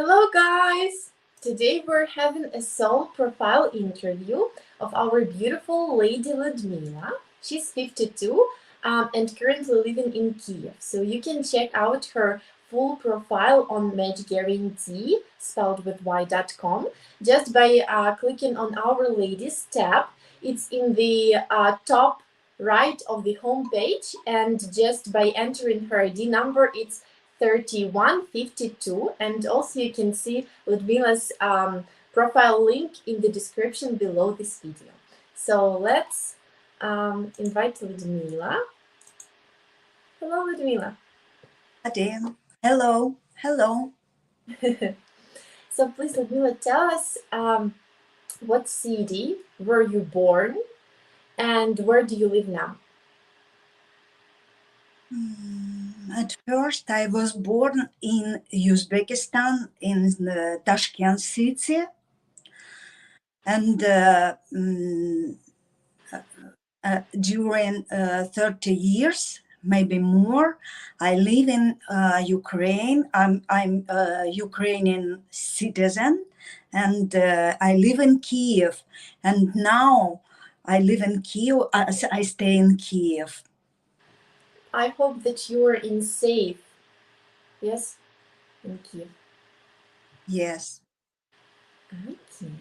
Hello guys! Today we're having a solo profile interview of our beautiful lady Ludmila. She's 52 and currently living in Kiev. So you can check out her full profile on matchguarantee, spelled with y.com, just by clicking on Our Ladies tab. It's in the top right of the homepage, and just by entering her ID number, it's 3152, and also you can see Ludmila's profile link in the description below this video. So let's invite Ludmila. Hello, Ludmila. Hello, hello. So please, Ludmila, tell us what city were you born and where do you live now? At first, I was born in Uzbekistan, in Tashkent city, and during 30 years, maybe more, I live in Ukraine. I'm a Ukrainian citizen, and I live in Kiev. And now I live in Kiev. I stay in Kiev. I hope that you are in safe. Yes, in Kiev. Yes. Okay.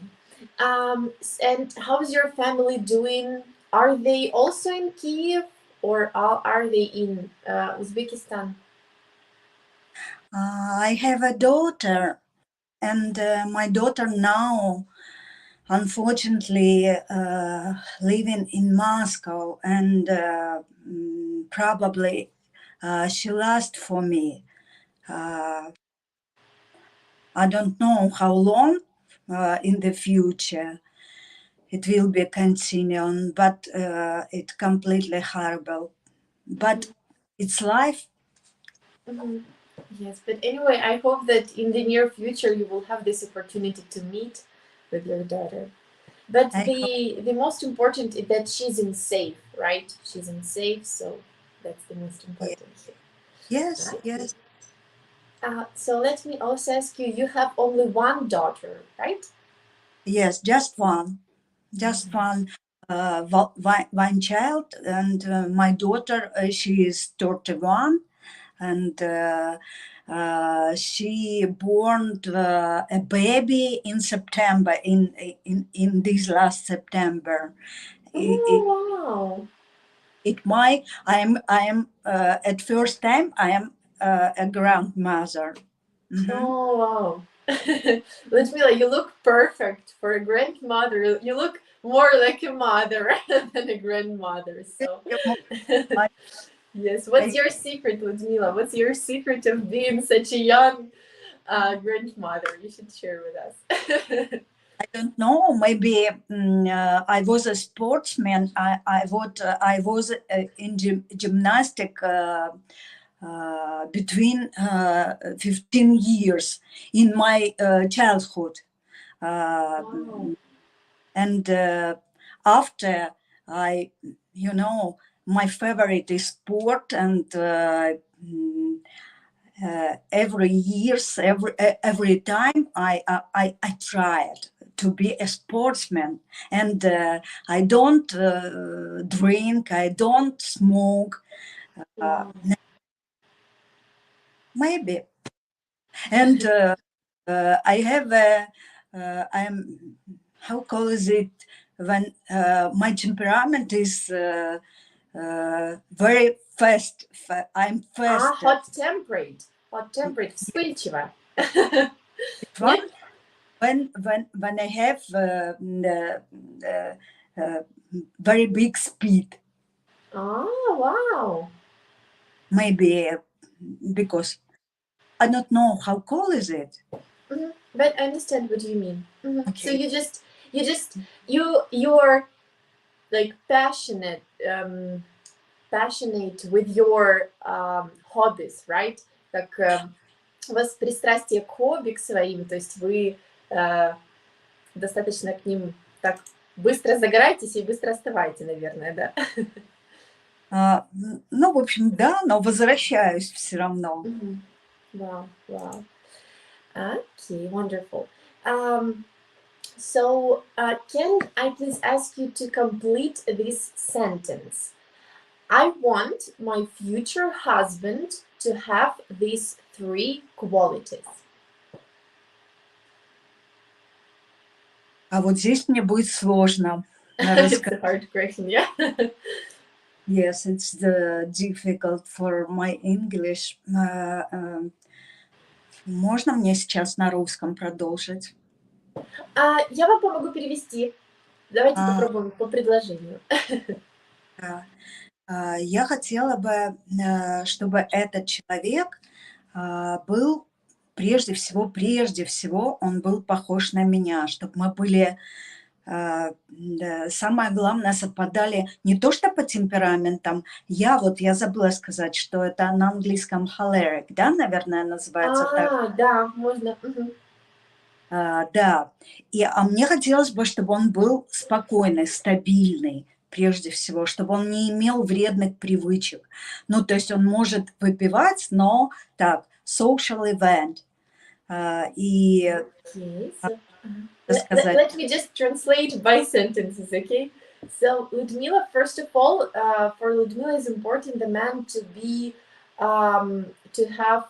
And how's your family doing? Are they also in Kiev or are they in Uzbekistan? I have a daughter, and my daughter now, unfortunately, living in Moscow, and probably she lost for me. I don't know how long in the future it will be continuing, but it's completely horrible. But it's life. Yes, but anyway, I hope that in the near future you will have this opportunity to meet with your daughter. But the most important is that she's in safe, right? She's in safe, so that's the most important here. Yes, right? yes. So let me also ask you, you have only one daughter, right? Yes, just one. Just one child, and my daughter, she is 31, and she born a baby in September, in this last September. Wow. I am at first time I am a grandmother. Oh wow. Ludmila, you look perfect for a grandmother. You look more like a mother than a grandmother. So yes. What's your secret, Ludmila? What's your secret of being such a young grandmother? You should share with us. I don't know. Maybe I was a sportsman. I was in gymnastic between 15 years in my childhood. Wow. And after my favorite is sport, and every time I tried to be a sportsman, and I don't drink, I don't smoke, maybe, and I have I'm how call is it when my temperament is very fast. I'm fast. Hot-tempered, вспыльчиво. When I have very big speed. Oh, wow. Maybe because I don't know how cold is it. But I understand what you mean. Okay. So you're like passionate with your hobbies, right? Так, у вас пристрастие к хобби, к своим, то есть вы достаточно к ним так быстро загораетесь и быстро остываете, наверное, да? Ну, в общем, да, но возвращаюсь все равно. Вау, вау. Okay, wonderful. Um, can I please ask you to complete this sentence? I want my future husband to have these three qualities. А вот здесь мне будет сложно It's рассказать. a hard question, yeah? Yes, it's difficult for my English. Можно мне сейчас на русском продолжить? Я вам помогу перевести. Давайте А, попробуем по предложению. да. Я хотела бы, чтобы этот человек был прежде всего, он был похож на меня, чтобы мы были, да, самое главное, совпадали не то что по темпераментам, я забыла сказать, что это на английском choleric, да, наверное, называется так. Да, можно. Мгм. Да, мне хотелось бы, чтобы он был спокойный, стабильный, прежде всего, чтобы он не имел вредных привычек. Ну, то есть он может выпивать, но так, social event. И Okay, so сказать, let me just translate by sentences, okay? So, Ludmila, first of all, for Ludmila, it's important the man to be, to have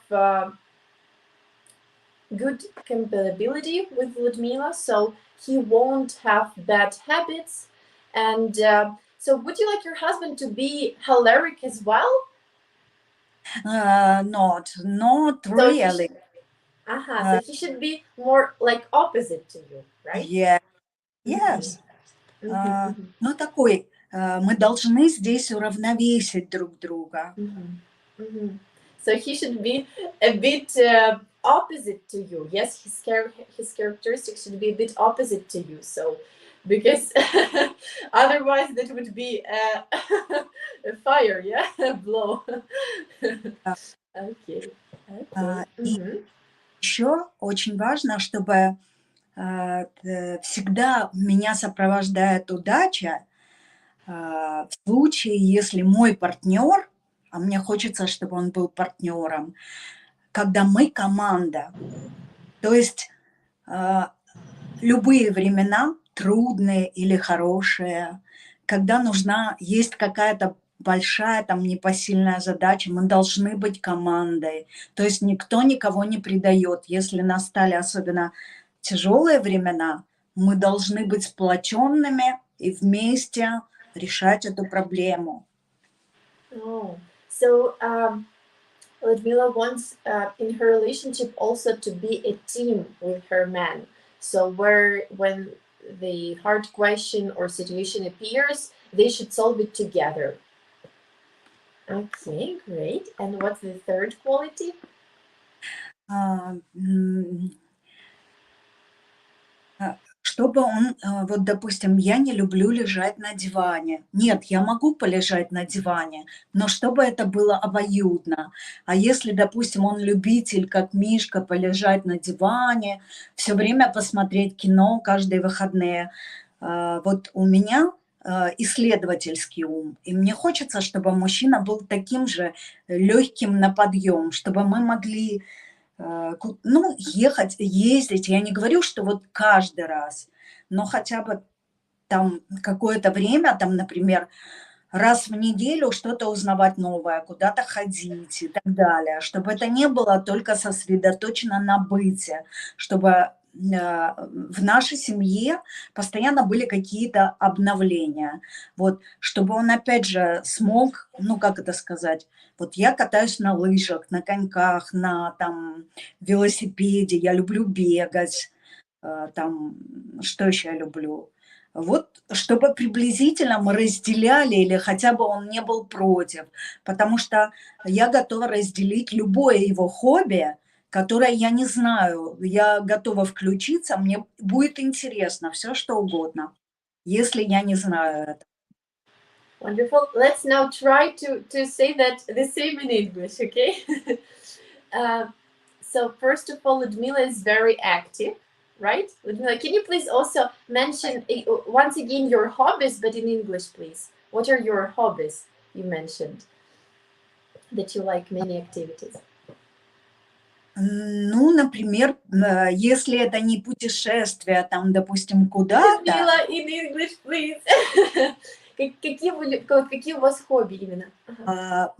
good compatibility with Ludmila, so he won't have bad habits. And so, would you like your husband to be choleric as well? not So really. so he should be more like opposite to you, right? Yeah, Mm-hmm. yes. Mm-hmm, mm-hmm, Ну, такой, мы должны здесь уравновесить друг друга. mm-hmm, mm-hmm. So he should be a bit opposite to you. Yes, his characteristics should be a bit opposite to you. So, because otherwise that would be a fire, yeah, a blow. Да. Okay, okay. И Mm-hmm. еще очень важно, чтобы всегда меня сопровождает удача, в случае, если мой партнер, а мне хочется, чтобы он был партнером, когда мы команда. То есть любые времена, трудные или хорошие, когда есть какая-то большая там непосильная задача, мы должны быть командой. То есть никто никого не предает. Если настали особенно тяжелые времена, мы должны быть сплоченными и вместе решать эту проблему. Oh, so Ludmila wants in her relationship also to be a team with her man. So when the hard question or situation appears, they should solve it together. Okay, great. And what's the third quality? А, м, Чтобы он, вот, допустим, я не люблю лежать на диване. Нет, я могу полежать на диване, но чтобы это было обоюдно. А если, допустим, он любитель, как Мишка, полежать на диване, все время посмотреть кино каждые выходные. Вот у меня исследовательский ум, и мне хочется, чтобы мужчина был таким же легким на подъем, чтобы мы могли ну, ездить. Я не говорю, что вот каждый раз, но хотя бы там какое-то время, там, например, раз в неделю что-то узнавать новое, куда-то ходить и так далее, чтобы это не было только сосредоточено на быте, чтобы в нашей семье постоянно были какие-то обновления. Вот, чтобы он, опять же, смог, ну, как это сказать, вот я катаюсь на лыжах, на коньках, на там велосипеде, я люблю бегать, там, что еще я люблю? Вот, чтобы приблизительно мы разделяли или хотя бы он не был против, потому что я готова разделить любое его хобби, которое я не знаю. Я готова включиться, мне будет интересно все что угодно, если я не знаю это. Wonderful. Let's now try to say that the same in English, okay? uh, so first of all, Ludmila is very active, right? Ludmila, can you please also mention once again your hobbies, but in English, please? What are your hobbies you mentioned that you like many activities? Ну, например, если это не путешествие, там, допустим, куда-то, Людмила, in English, please. Какие у вас хобби именно? Ага.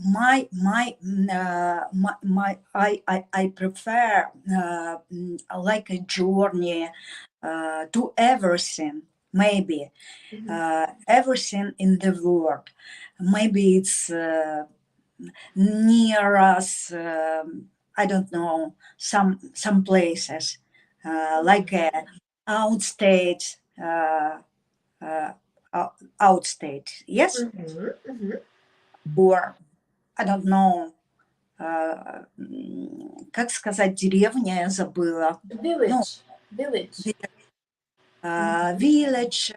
I prefer like a journey to everything, maybe everything in the world. Maybe it's near us. I don't know, some places like outstate, outstate, yes, Мгм, мгм. or I don't know, как сказать, деревня, я забыла. Ну, Village. Village. Мгм. village,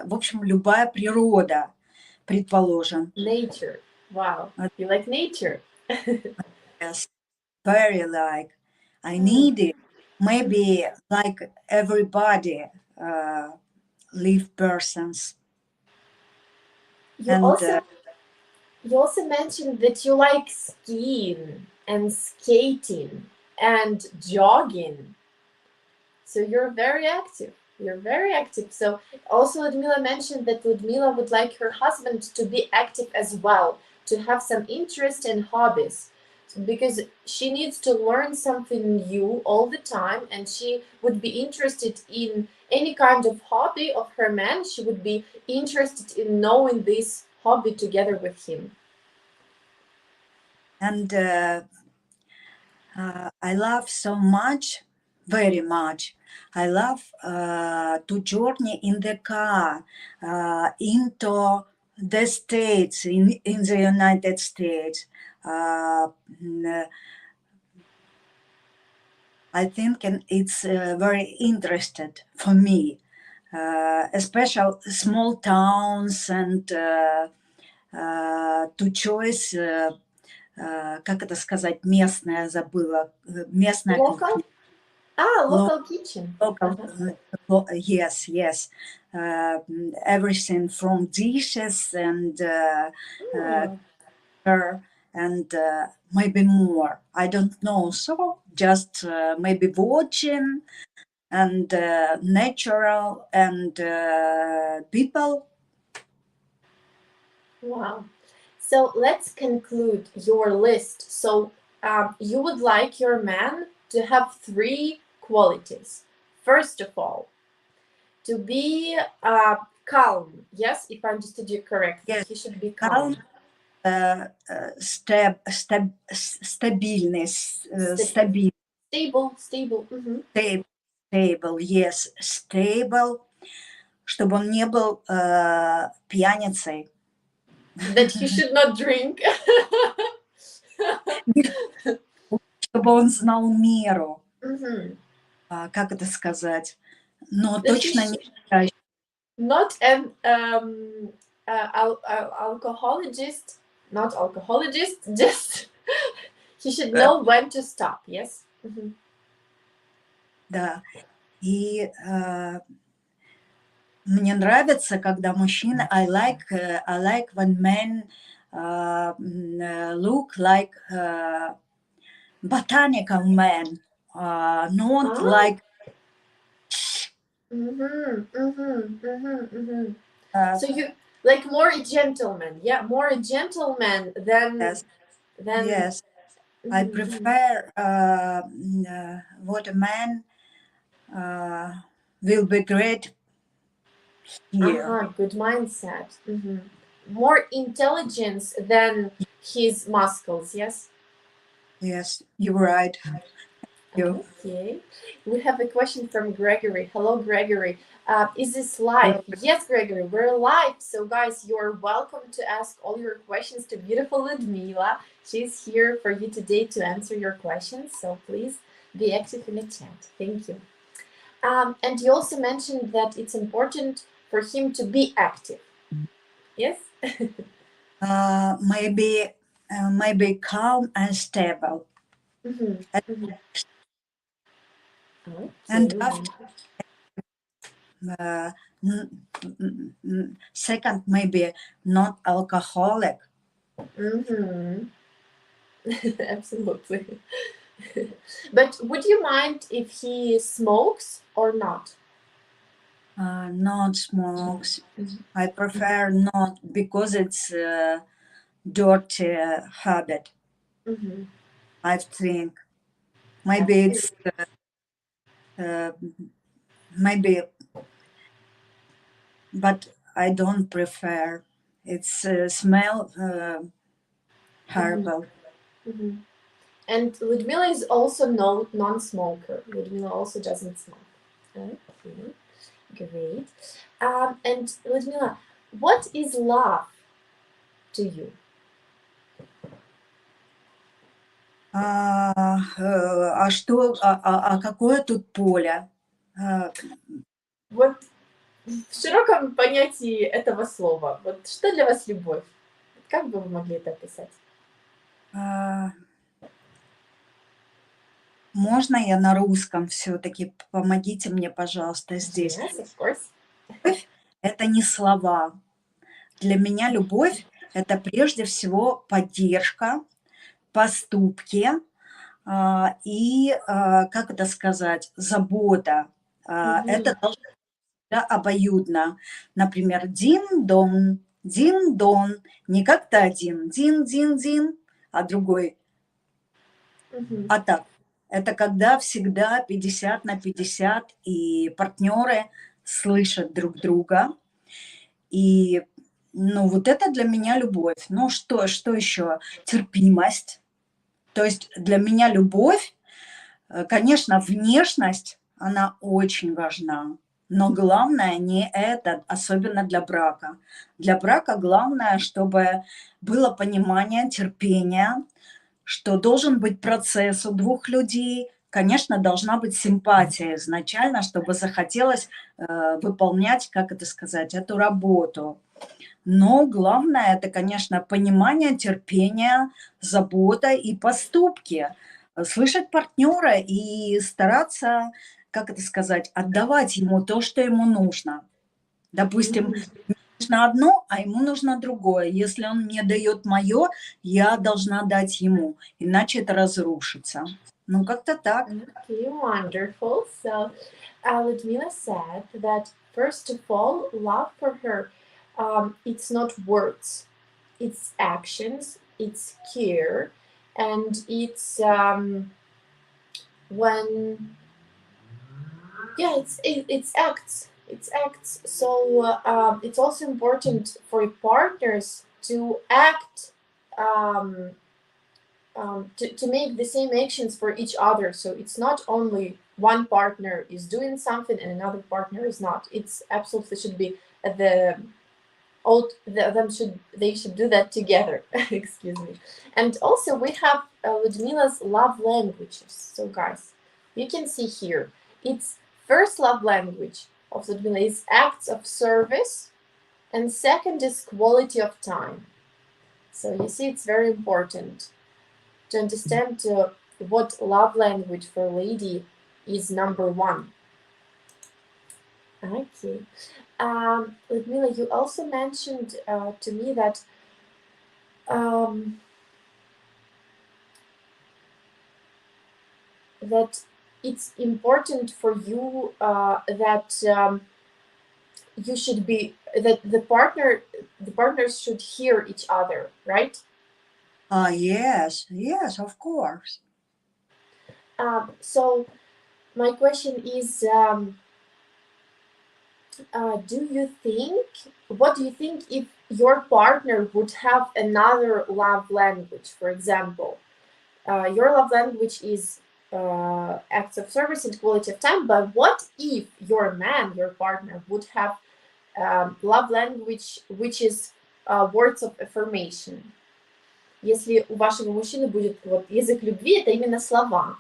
в общем, любая природа, предположим. Nature. Wow. You like nature? Yes, very like. I Mm. need it. Maybe like everybody, live persons. You And also you also mentioned that you like skiing and skating and jogging. So you're very active. You're very active. So also Ludmila mentioned that Ludmila would like her husband to be active as well, to have some interest and hobbies. Because she needs to learn something new all the time, and she would be interested in any kind of hobby of her man. She would be interested in knowing this hobby together with him. I love so much, very much. I love to journey in the car into the States, in the United States. I think it's very interested for me, especially small towns and to choose, как это сказать, местная, забыла, местная Local? кухня. Ah, local kitchen. Local, Uh-huh. yes, yes. Everything from dishes and Oh, and maybe more. I don't know. So just maybe watching and natural and people. wow. So let's conclude your list. So you would like your man to have three qualities. First of all, to be calm. Yes, if I understood you correctly, Yes, he should be calm, calm. стабильность, Sta- стабильность. Stable, stable. Mhm. Stable, yes, stable, чтобы он не был пьяницей, That he should not drink. чтобы он знал меру, Mhm. как это сказать, но That he точно не should not an alcohologist, not alcohologist, just he should know when to stop. Yes. Mhm. да. И мне нравится, когда мужчина, I like when men look like botanical men, not Ah. like So you like more a gentleman, yeah, more a gentleman yes, than. yes. I prefer what a man will be great here. Good mindset. More intelligence than his muscles. Yes. Yes, you're right. You. Okay. We have a question from Gregory. Hello, Gregory. Is this live? Yes, Gregory, we're live. So, guys, you're welcome to ask all your questions to beautiful Ludmila. She's here for you today to answer your questions. So, please be active in the chat. Thank you. And you also mentioned that it's important for him to be active. Yes? Maybe calm and stable. And Okay. after second, maybe not alcoholic. Absolutely. But would you mind if he smokes or not? Not smokes. Mhm. I prefer not because it's a dirty habit, Mhm. I think. Maybe Absolutely. it's uh, maybe, but I don't prefer. It's smell Mhm. horrible. Mhm. And Ludmila is also no non-smoker. Ludmila also doesn't smoke. Okay, great. And Ludmila, what is love to you? Какое тут поле? А, Вот в широком понятии этого слова, вот что для вас любовь? Как бы вы могли это описать? а, Можно я на русском все-таки? Помогите мне, пожалуйста, здесь. Yes, of course. Любовь — это не слова. Для меня любовь — это прежде всего поддержка, поступки как это сказать, забота. Это Мгм. должно быть обоюдно. Например, дин-дон, не как-то один, дин-дин-дин, а другой. Мгм. А так, это когда всегда 50 на 50, и партнеры слышат друг друга. И, ну, вот это для меня любовь. Ну, что еще? Терпимость. То есть для меня любовь, конечно, внешность, она очень важна. Но главное не это, особенно для брака. Для брака главное, чтобы было понимание, терпение, что должен быть процесс у двух людей. Конечно, должна быть симпатия изначально, чтобы захотелось выполнять, как это сказать, эту работу. Но главное — это, конечно, понимание, терпение, забота и поступки. Слышать партнера и стараться, как это сказать, отдавать ему то, что ему нужно. Допустим, Мгм. мне нужно одно, а ему нужно другое. Если он мне дает мое, я должна дать ему, иначе это разрушится. Ну, как-то так. Okay, wonderful. So, Ludmila said that first of all, love for her, it's not words, it's actions, it's care, and it's when yeah, it's acts. It's acts. So it's also important for partners to act um, to make the same actions for each other. So it's not only one partner is doing something and another partner is not. It's absolutely should be they should do that together. Excuse me. And also we have Ludmila's love languages. So guys, you can see here. It's first love language of Ludmila is acts of service, and second is quality of time. So you see, it's very important to understand what love language for a lady is number one. Okay. Ludmila, you also mentioned to me that that it's important for you that you should be that the partners should hear each other, right? Yes, yes, of course. So my question is, what do you think if your partner would have another love language? For example, your love language is acts of service and quality of time, but what if your man, your partner, would have love language which is words of affirmation? Если у вашего мужчины будет вот язык любви, это именно слова.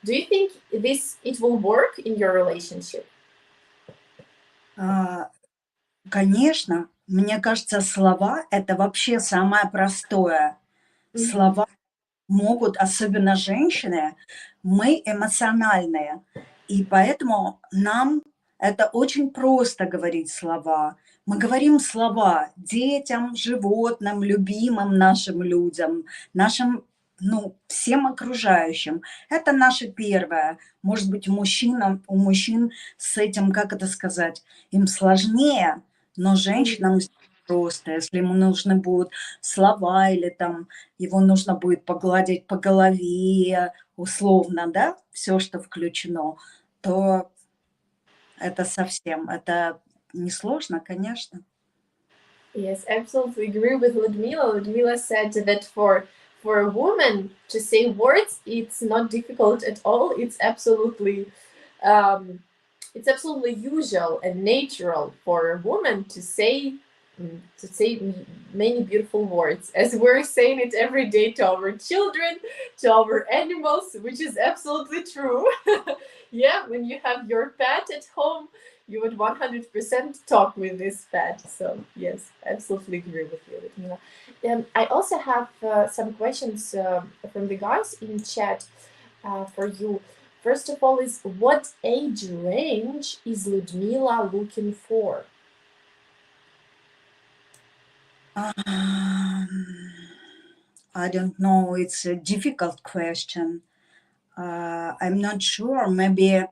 Do you think it will work in your relationship? Конечно, мне кажется, слова — это вообще самое простое. Мгм. Слова могут, особенно женщины, мы эмоциональные, и поэтому нам это очень просто говорить слова. Мы говорим слова детям, животным, любимым нашим людям, нашим ну, всем окружающим. Это наше первое. Может быть, у мужчин с этим, как это сказать, им сложнее, но женщинам просто, если ему нужны будут слова или там его нужно будет погладить по голове, условно, да, все, что включено, то это совсем, это несложно, конечно. Yes, absolutely agree with Ludmila. Ludmila said that for a woman to say words, it's not difficult at all. Um, it's absolutely usual and natural for a woman to say many beautiful words, as we're saying it every day to our children, to our animals, which is absolutely true. Yeah, when you have your pet at home, you would 100% talk with this pet. So yes, absolutely agree with you, Ludmila. I also have some questions from the guys in chat for you. First of all, is what age range is Ludmila looking for? I don't know, it's a difficult question. I'm not sure, maybe,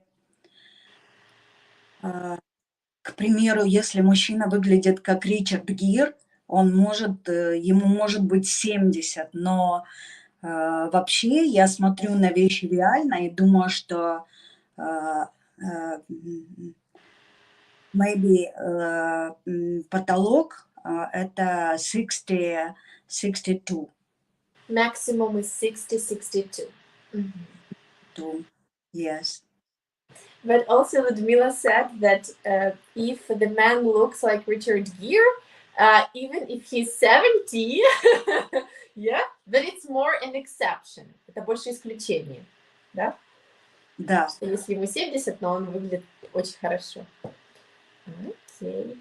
к примеру, если мужчина выглядит как Ричард Гир, ему может быть 70, но вообще я смотрю на вещи реально и думаю, что э, э, maybe потолок это 60, 62. Maximum is 60, 62. Yes. But also Ludmila said that if the man looks like Richard Gere, even if he's 70, yeah, then it's more an exception. Это больше исключение, да? Да. Что если ему 70, но он выглядит очень хорошо. Okay.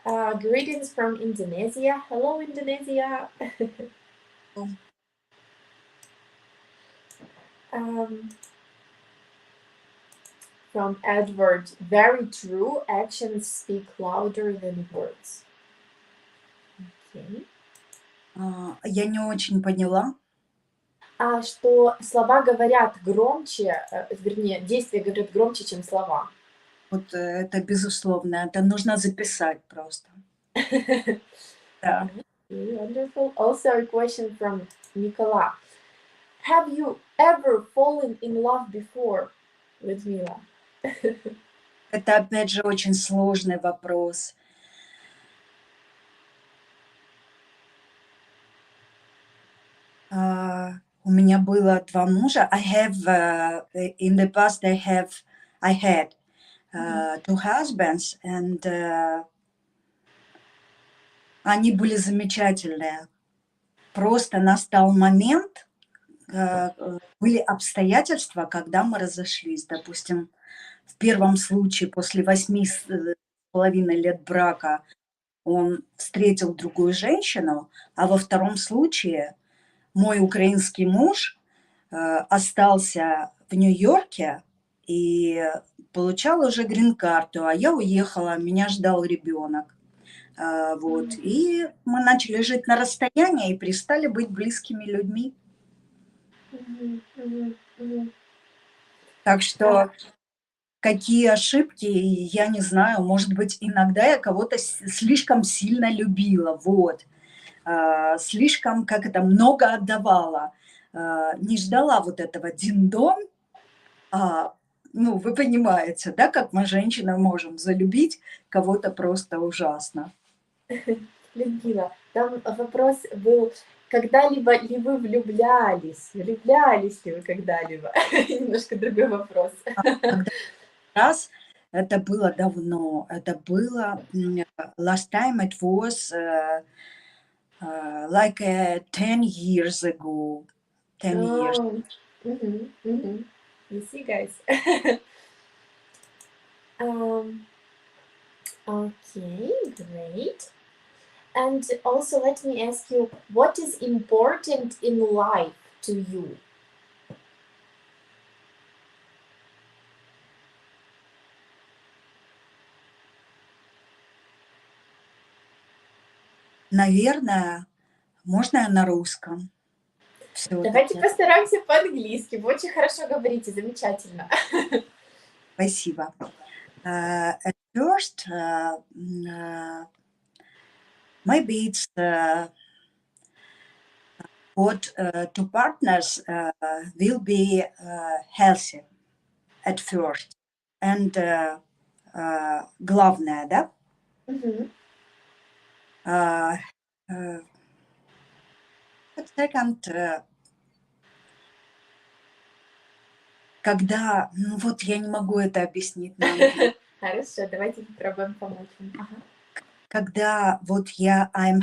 Greetings from Indonesia. Hello, Indonesia. From Edward, very true. Actions speak louder than words. Okay. Я не очень поняла. Что слова говорят громче, вернее, действия говорят громче, чем слова. Вот это безусловно, это нужно записать просто. Да. Wonderful. Also a question from Nicola. Have you ever fallen in love before, Ludmila? Это опять же очень сложный вопрос. У меня было 2 мужа. I have, in the past I had 2 husbands, and они были замечательные. Просто настал момент, были обстоятельства, когда мы разошлись. Допустим, в первом случае после 8,5 лет брака он встретил другую женщину, а во втором случае мой украинский муж остался в Нью-Йорке и получал уже грин-карту, а я уехала, меня ждал ребенок. Вот. И мы начали жить на расстоянии и перестали быть близкими людьми. Так что какие ошибки, я не знаю, может быть, иногда я кого-то слишком сильно любила, вот. Слишком, как это, много отдавала. Не ждала вот этого дин-дон. Ну, вы понимаете, да, как мы, женщины, можем залюбить кого-то просто ужасно. Людмила, там вопрос был, когда-либо ли вы влюблялись? Влюблялись ли вы когда-либо? Немножко другой вопрос. Когда раз, это было давно, это было, last time it was like 10 years ago. 10 years. You see, guys. Okay, great. And also let me ask you, what is important in life to you? Наверное, можно я на русском? Давайте все-таки. постараемся по-английски. Вы очень хорошо говорите, замечательно. Спасибо. At first, maybe it's what two partners will be healthy at first. And главное, да? Мгм. Second, когда, ну вот я не могу это объяснить на английском. Хорошо, давайте попробуем помочь вам. Ага. Когда вот I'm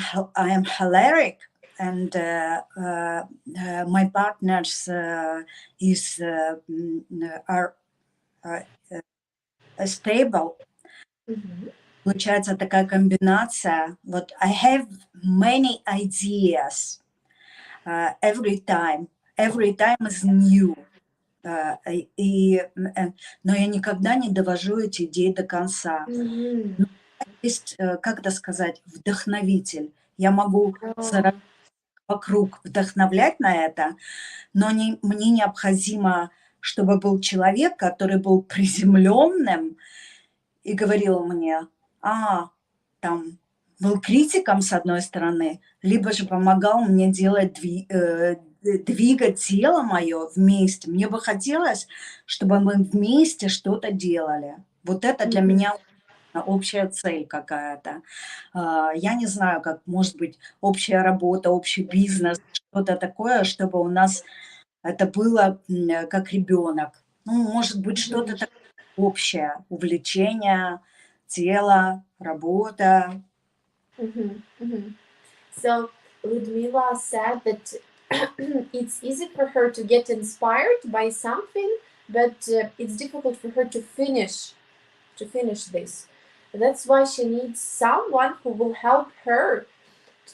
choleric and my partners are stable, Мгм. получается такая комбинация. Вот I have many ideas every time is new. Но я никогда не довожу эти идеи до конца. Мгм. Ну, есть, как это сказать, вдохновитель. Я могу А, вокруг вдохновлять на это, но мне необходимо, чтобы был человек, который был приземленным и говорил мне, там, был критиком с одной стороны, либо же помогал мне делать, двигать тело мое вместе. Мне бы хотелось, чтобы мы вместе что-то делали. Вот это для мгм. меня общая цель какая-то. Я не знаю, как, может быть, общая работа, общий бизнес, что-то такое, чтобы у нас это было как ребенок. Ну, может быть, что-то Мгм. такое общее, увлечение, тело, работа. Mhm, mhm. So Ludmila said that it's easy for her to get inspired by something, but it's difficult for her to finish this. That's why she needs someone who will help her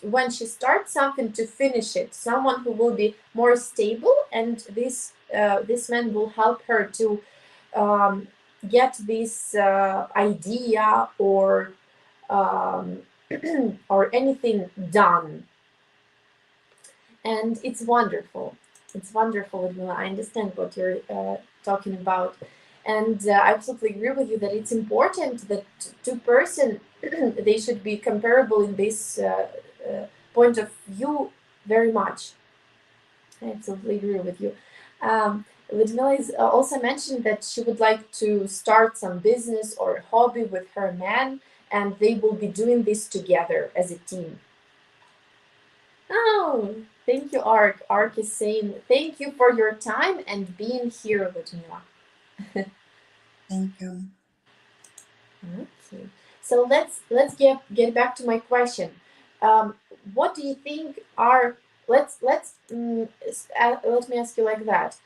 when she starts something to finish it. Someone who will be more stable, and this man will help her to um, get this idea um, or anything done. And it's wonderful. It's wonderful, Ludmila. I understand what you're talking about. And I absolutely agree with you that it's important that two person they should be comparable in this point of view very much. I absolutely agree with you. Ludmila is also mentioned that she would like to start some business or hobby with her man, and they will be doing this together as a team. Oh, thank you, Ark. Ark is saying thank you for your time and being here, Ludmila. Thank you. Okay, so let's get back to my question. What do you think are let me ask you like that.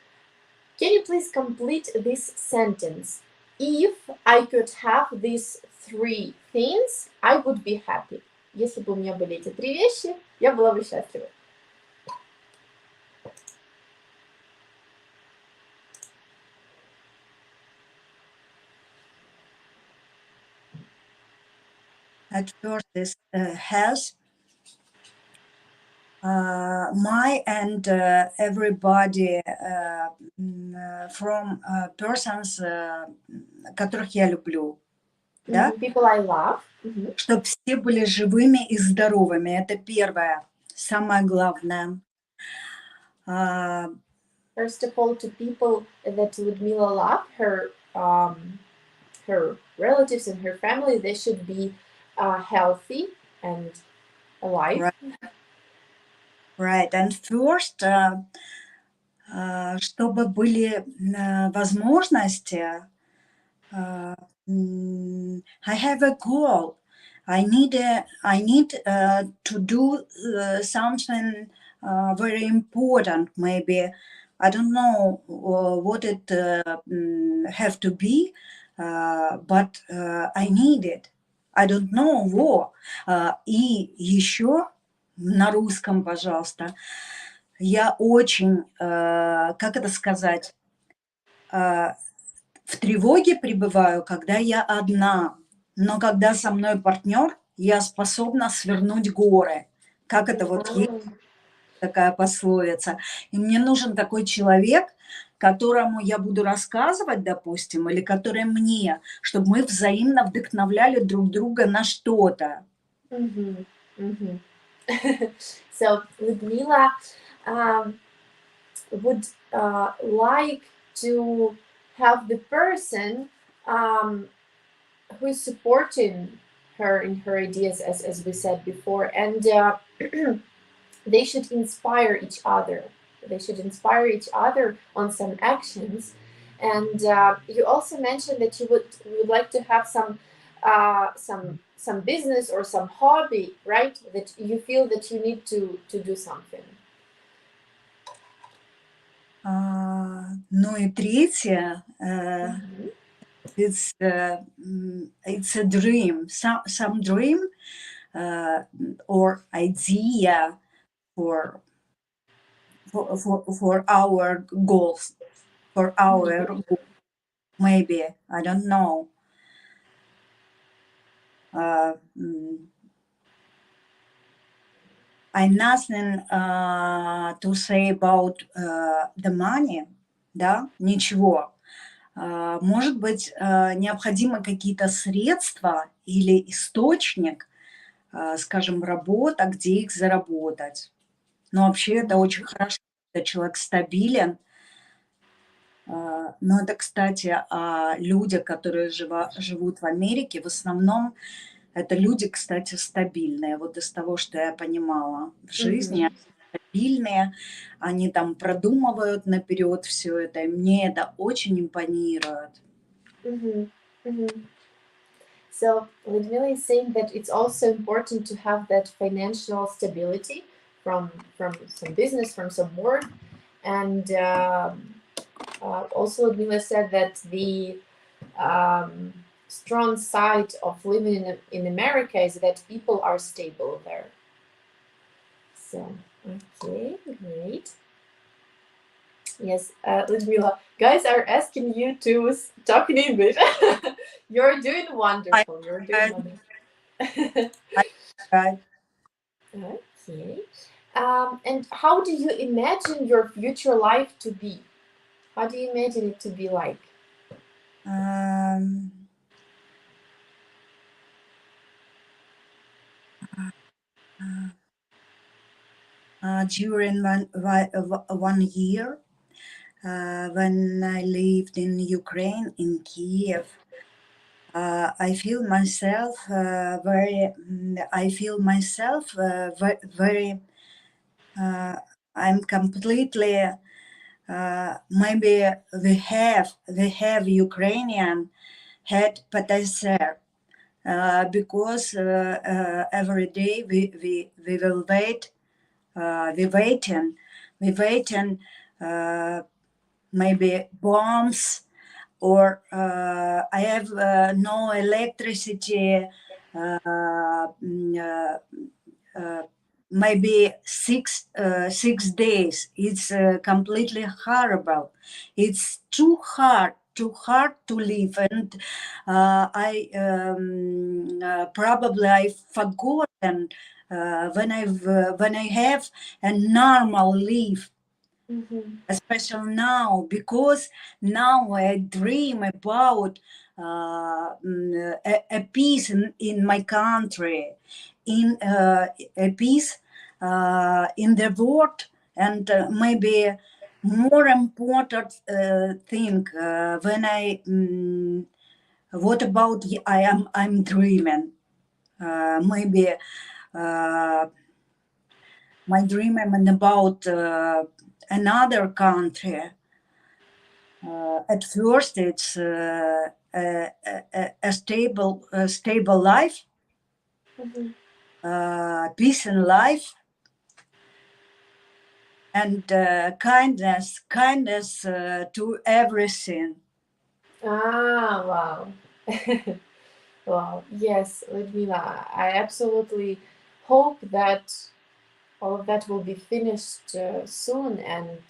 Can you please complete this sentence? If I could have these three things, I would be happy. Если бы у меня были эти три вещи, я была бы счастлива. At first is health. My and everybody from persons, которых я люблю, да, People I love. чтобы все были живыми и здоровыми. Это первое, самое главное. First of all, to people that Ludmila love, her relatives and her family, they should be healthy and alive. Right. And first, чтобы были возможности, I have a goal. I need to do something very important. Maybe I don't know what it have to be, but I need it. I don't know what. И еще на русском, пожалуйста. Я очень, как это сказать, в тревоге пребываю, когда я одна, но когда со мной партнер, я способна свернуть горы. Как это вот есть? такая пословица. И мне нужен такой человек, которому я буду рассказывать, допустим, или который мне, чтобы мы взаимно вдохновляли друг друга на что-то. Mhm, mhm. So Ludmila would like to have the person who is supporting her in her ideas, as we said before, and they should inspire each other. They should inspire each other on some actions. And you also mentioned that you would like to have some business or some hobby, right? That you feel that you need to do something. Ну и третье, Mhm. it's a dream, some dream or idea for our goals, for our goals, maybe, I don't know. I nothing to say about the money, да, ничего. Может быть, необходимы какие-то средства или источник, скажем, работа, где их заработать. Но вообще это очень хорошо, когда человек стабилен. Но это, кстати, люди, которые живут в Америке, в основном это люди, кстати, стабильные. Вот из того, что я понимала в жизни, Mhm. стабильные, они там продумывают наперед все это, и мне это очень импонирует. Mhm. Mhm. So Ludmila is saying that it's also important to have that financial stability from some business, from some work, and also Ludmila said that the strong side of living in America is that people are stable there. So okay, great. Yes, Ludmila, guys are asking you to talk in English. You're doing I, wonderful. You're doing I, wonderful. I, Okay. And how do you imagine your future life to be? How do you imagine it to be like? um, during one year, when I lived in Ukraine, in Kiev, I feel myself very, I'm completely, maybe we have Ukrainian head potential, because every day we will wait, we waiting, maybe bombs, or I have no electricity, maybe 6 days. It's completely horrible. It's too hard to live, and I probably I've forgotten when I have a normal life, especially now, because now I dream about a peace in my country, in a peace in the world, and maybe more important thing when I what about I'm dreaming, maybe my dream about another country. At first, it's a stable life, peace in life, and kindness to everything. Ah, wow. Wow. Yes, Ludmila, I absolutely hope that all of that will be finished soon, and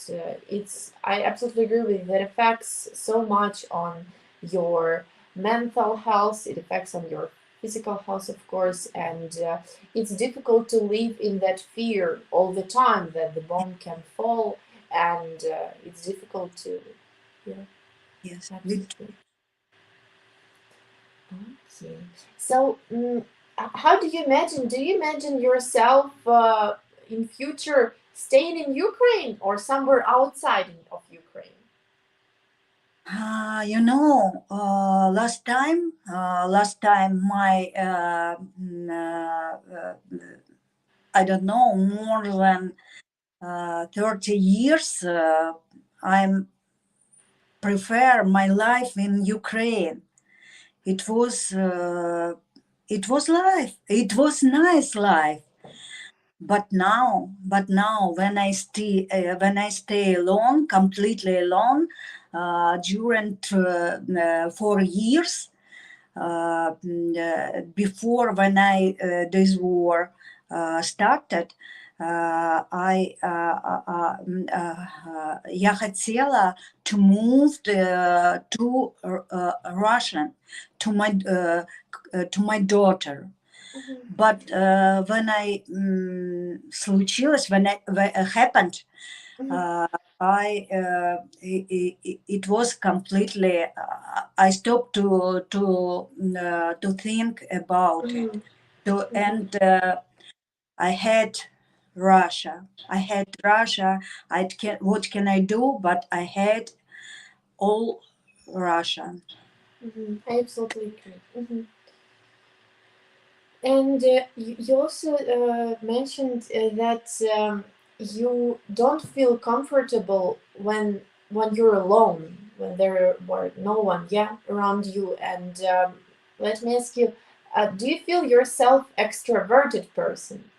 I absolutely agree with you. It affects so much on your mental health, it affects on your physical house, of course, and it's difficult to live in that fear all the time that the bomb can fall, and it's difficult to, yeah, Yes, absolutely. Okay. So, how do you imagine? Do you imagine yourself in future staying in Ukraine or somewhere outside of Ukraine? You know, last time my I don't know, more than 30 years, I'm prefer my life in Ukraine. It was life. It was nice life. But now, when I stay alone, completely alone, during 4 years, before when this war started, я хотела to move to Russian to my daughter. But when happened, it was completely. I stopped to think about it. And I had Russia. What can I do? But I had all Russian. I absolutely agree. And you also mentioned that you don't feel comfortable when you're alone, when there were no one, yeah, around you. And let me ask you, do you feel yourself extroverted person,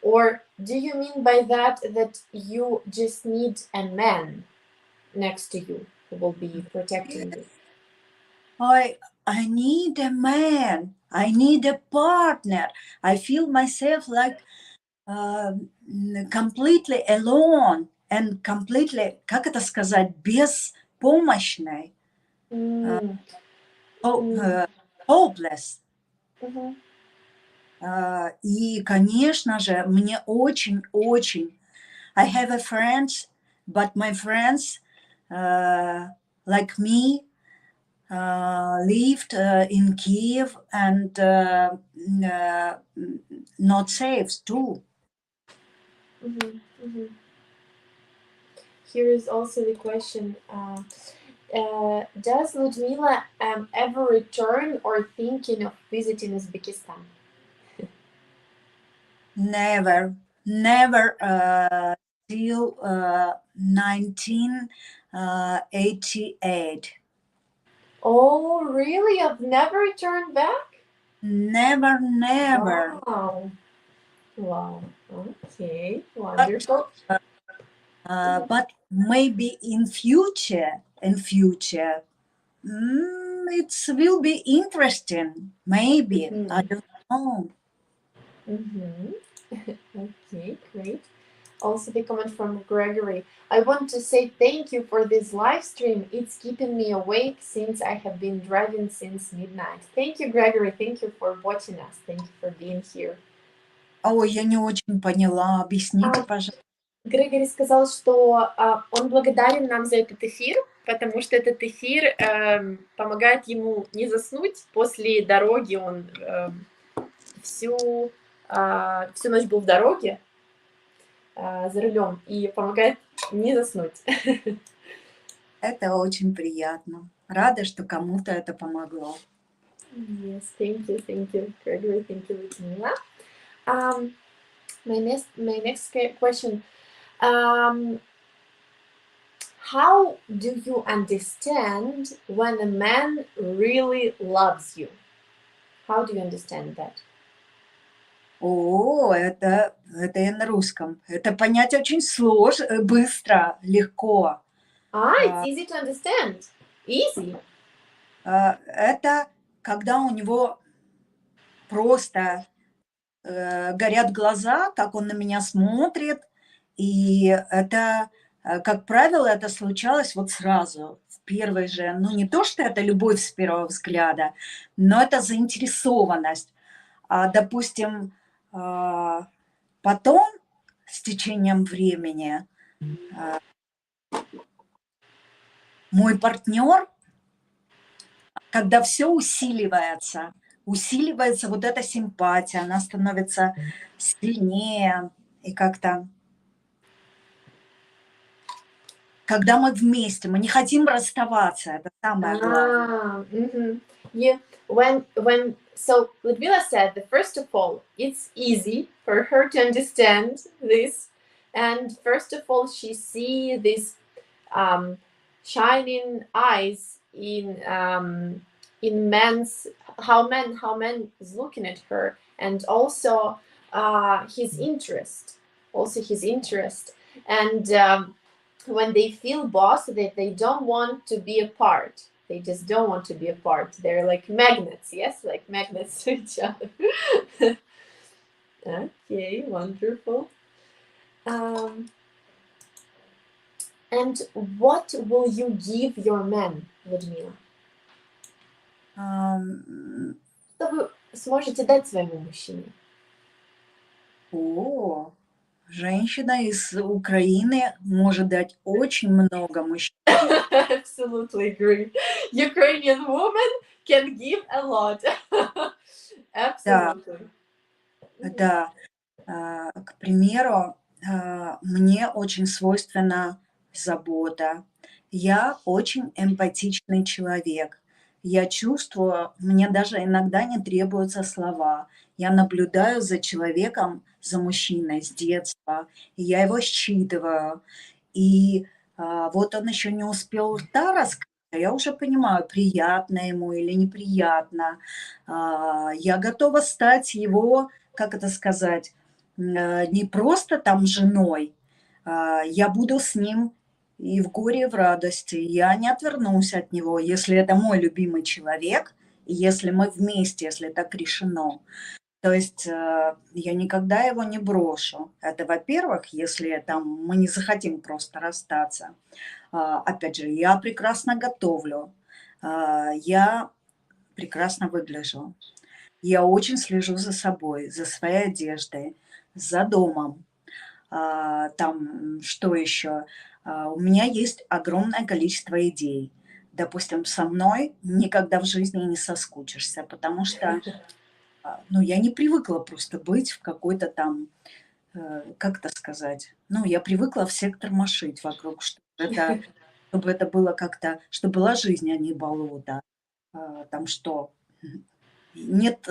or do you mean by that you just need a man next to you who will be protecting you? I need a man. I need a partner. I feel myself like completely alone and completely, как это сказать, беспомощной, Mm, hopeless. mhm, И, конечно же, мне очень-очень... I have a friends, but my friends, like me, lived in Kiev and not safe too. mhm. Here is also the question: does Ludmila ever return or thinking of visiting Uzbekistan? Never, till 1988. Oh, really? I've never returned back? Never. Wow. Wow. Okay. But, Wonderful. but maybe in future, it will be interesting. Maybe. I Mhm. don't know. Mhm. Okay, great. Also the comment from Gregory. I want to say thank you for this live stream. It's keeping me awake since I have been driving since midnight. Thank you, Gregory. Thank you for watching us. Thank you for being here. Ой, я не очень поняла. Объясните, А, пожалуйста. Грегори сказал, что он благодарен нам за этот эфир, потому что этот эфир помогает ему не заснуть. После дороги он всю ночь был в дороге за рулем и помогает не заснуть. Это очень приятно. Рада, что кому-то это помогло. Yes, thank you, Gregory. Thank you, Ludmila. My next question. How do you understand when a man really loves you? How do you understand that? О, это я на русском. Это понять очень сложно, быстро, легко. It's easy to understand. Easy. Это когда у него просто горят глаза, как он на меня смотрит, и это, как правило, это случалось вот сразу, в первой же, ну не то, что это любовь с первого взгляда, но это заинтересованность. А, допустим, потом, с течением времени, мой партнер, когда все усиливается вот эта симпатия, она становится сильнее и как-то, когда мы вместе, мы не хотим расставаться, это самое главное. Yeah, so Ludmila said that first of all, it's easy for her to understand this, and first of all, she see this shining eyes in men's how men is looking at her, and also his interest, and when they feel boss that they don't want to be apart, they just don't want to be apart, they're like magnets, yes, like magnets to each other. Okay, wonderful. And what will you give your man, Ludmila? Что вы сможете дать своему мужчине? О, женщина из Украины может дать очень много мужчине. Absolutely agree. Ukrainian woman can give a lot. Absolutely. Да, к примеру, мне очень свойственна забота. Я очень эмпатичный человек. Я чувствую, мне даже иногда не требуются слова. Я наблюдаю за человеком, за мужчиной с детства, и я его считываю. И вот он еще не успел рта раскрыть, а я уже понимаю, приятно ему или неприятно. Я готова стать его, как это сказать, не просто там женой, я буду с ним и в горе, и в радости. Я не отвернусь от него, если это мой любимый человек, и если мы вместе, если так решено. То есть я никогда его не брошу. Это, во-первых, если там мы не захотим просто расстаться. Опять же, я прекрасно готовлю, я прекрасно выгляжу. Я очень слежу за собой, за своей одеждой, за домом. Там, что еще? У меня есть огромное количество идей. Допустим, со мной никогда в жизни не соскучишься, потому что, ну, я не привыкла просто быть в какой-то там, как это сказать, ну, я привыкла в сектор машить вокруг, чтобы это было как-то, чтобы была жизнь, а не болото. Там что? Нет,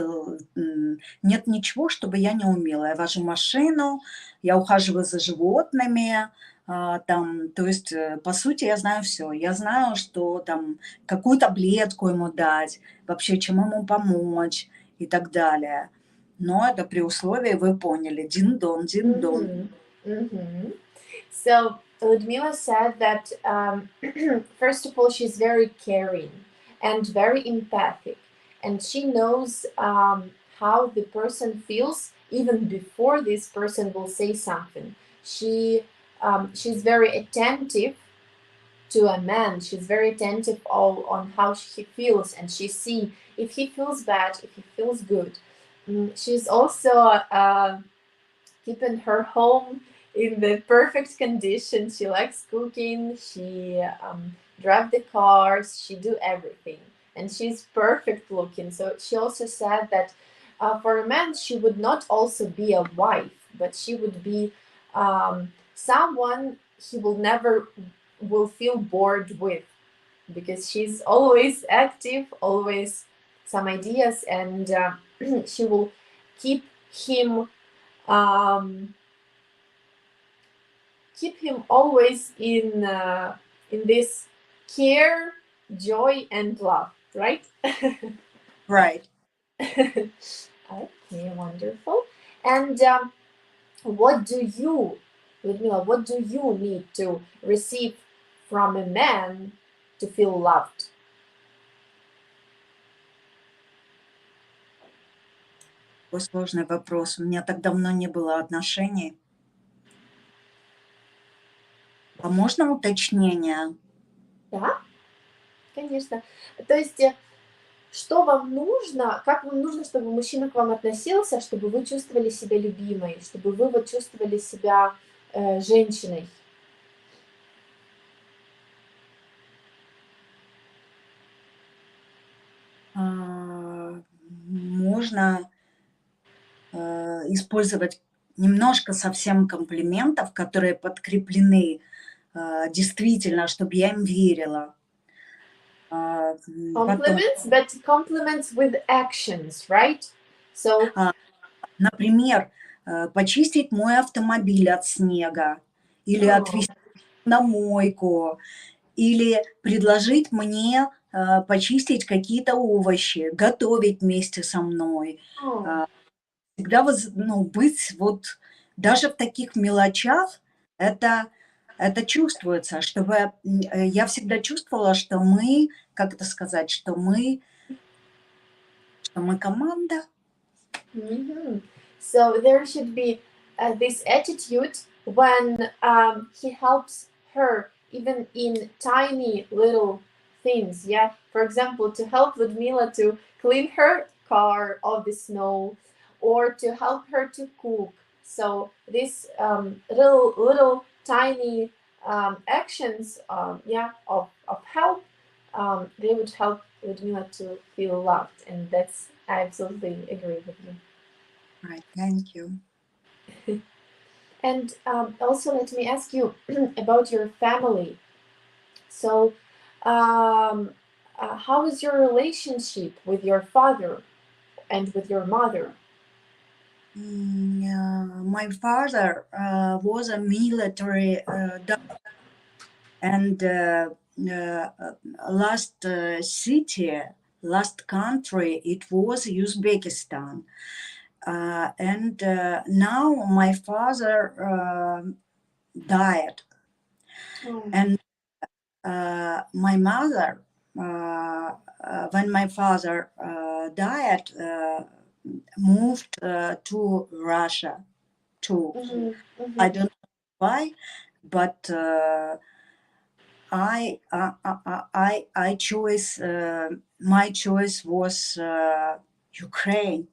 нет ничего, чтобы я не умела. Я вожу машину, я ухаживаю за животными, там, то есть, по сути, я знаю все. Я знаю, что там, какую таблетку ему дать, вообще, чем ему помочь и так далее. Но это при условии, вы поняли, дин-дон, дин-дон. So Ludmila said that first of all, she's very caring and very empathic, and she knows how the person feels even before this person will say something. She's very attentive to a man. She's very attentive on how he feels, and she see if he feels bad, if he feels good. She's also keeping her home in the perfect condition. She likes cooking, she drive the cars, she do everything, and she's perfect looking. So she also said that for a man she would not also be a wife, but she would be someone he will never will feel bored with, because she's always active, always some ideas, and she will keep him always in this care, joy, and love, right? Right. Okay, wonderful. And what do you, Ludmila, what do you need to receive from a man to feel loved? Такой сложный вопрос. У меня так давно не было отношений. А можно уточнение? Да? Конечно. То есть, что вам нужно, как вам нужно, чтобы мужчина к вам относился, чтобы вы чувствовали себя любимой, чтобы вы вот чувствовали себя женщиной? Можно использовать немножко совсем комплиментов, которые подкреплены действительно, чтобы я им верила. Потом, Compliments, but compliments with actions, right? So, например, почистить мой автомобиль от снега или oh, отвезти на мойку, или предложить мне почистить какие-то овощи, готовить вместе со мной. oh, Всегда ну, быть вот даже в таких мелочах, это, это чувствуется, чтобы я всегда чувствовала, что мы, как это сказать, что мы команда. mhm. So there should be this attitude when he helps her, even in tiny little things. Yeah, for example, to help Ludmila to clean her car of the snow, or to help her to cook. So these little tiny actions, yeah, of help, they would help Ludmila to feel loved, and that's I absolutely agree with you. Right, thank you. And also, let me ask you about your family. So, how is your relationship with your father and with your mother? My father was a military and last city, last country, it was Uzbekistan. And now my father died. Oh. And my mother, when my father died, moved to Russia too. Mhm, mhm, I don't know why, but I choose my choice was Ukraine.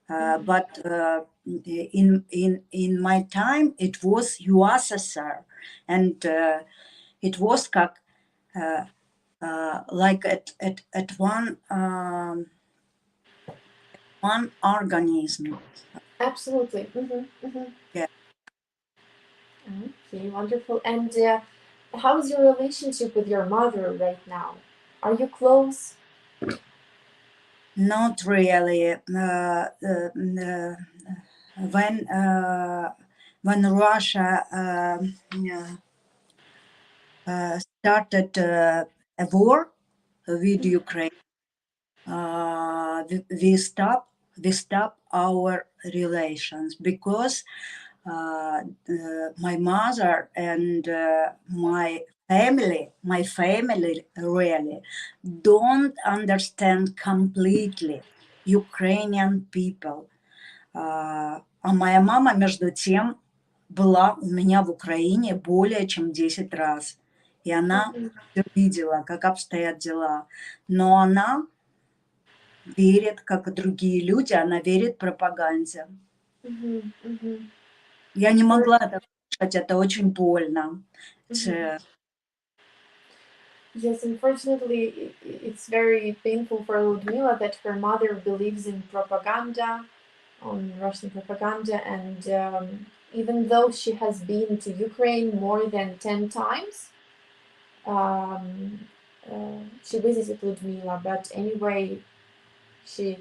But in my time it was USSR, and it was как like at one organism. absolutely. Mhm, mhm. Yeah. Okay, wonderful. And how is your relationship with your mother right now? Are you close? Not really. When Russia started a war with Ukraine, we stop our relations because my mother and my family really don't understand completely Ukrainian people. А моя мама, между тем, была у меня в Украине более чем 10 раз. И она Mhm, всё видела, как обстоят дела. Но она верит, как и другие люди, она верит пропаганде. mhm, mhm. Я не For могла это слушать, это очень больно. mhm. Yes, unfortunately, it's very painful for Ludmila that her mother believes in propaganda, on Russian propaganda, and even though she has been to Ukraine more than 10 times, um, she visited Ludmila, but anyway, she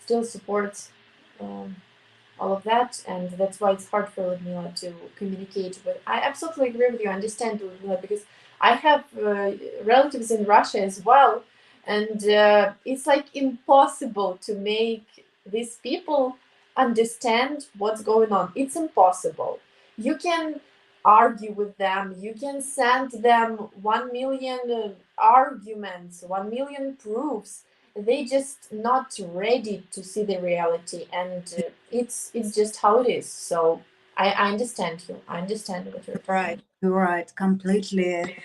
still supports um, all of that, and that's why it's hard for Ludmila to communicate with. I absolutely agree with you. I understand Ludmila because I have relatives in Russia as well, and it's like impossible to make these people understand what's going on. It's impossible. You can argue with them. You can send them 1 million arguments, 1 million proofs. They just not ready to see the reality, and it's just how it is. So I understand you. I understand what you're Right, saying. you're right, completely,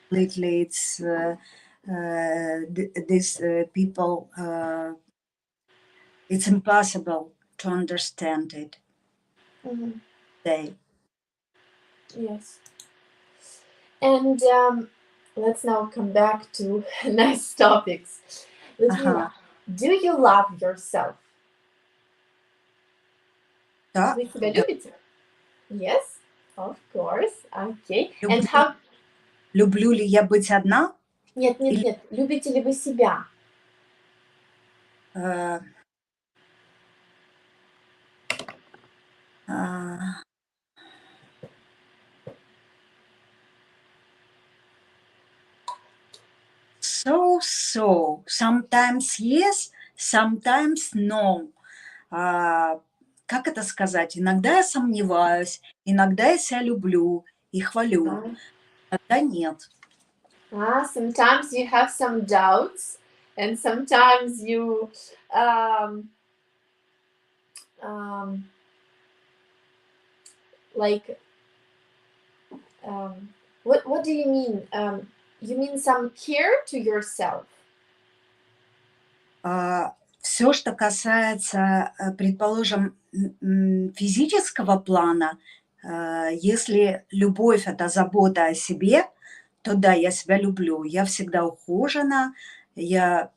completely. It's these people, it's impossible to understand it. They. Yes. And let's now come back to nice topics. Ludmila, do you love yourself? Да, Вы себя да. любите? Yes, of course. Okay. And how... Люблю ли я быть одна? Нет. Любите ли вы себя? So. Sometimes yes, sometimes no. Как это сказать? Иногда я сомневаюсь, иногда я себя люблю и хвалю, иногда нет. Sometimes you have some doubts, and sometimes you like what do you mean? You mean some care to yourself? Все, что касается, предположим, физического плана, если любовь – это забота о себе, то да, я себя люблю. Я всегда ухожена, я,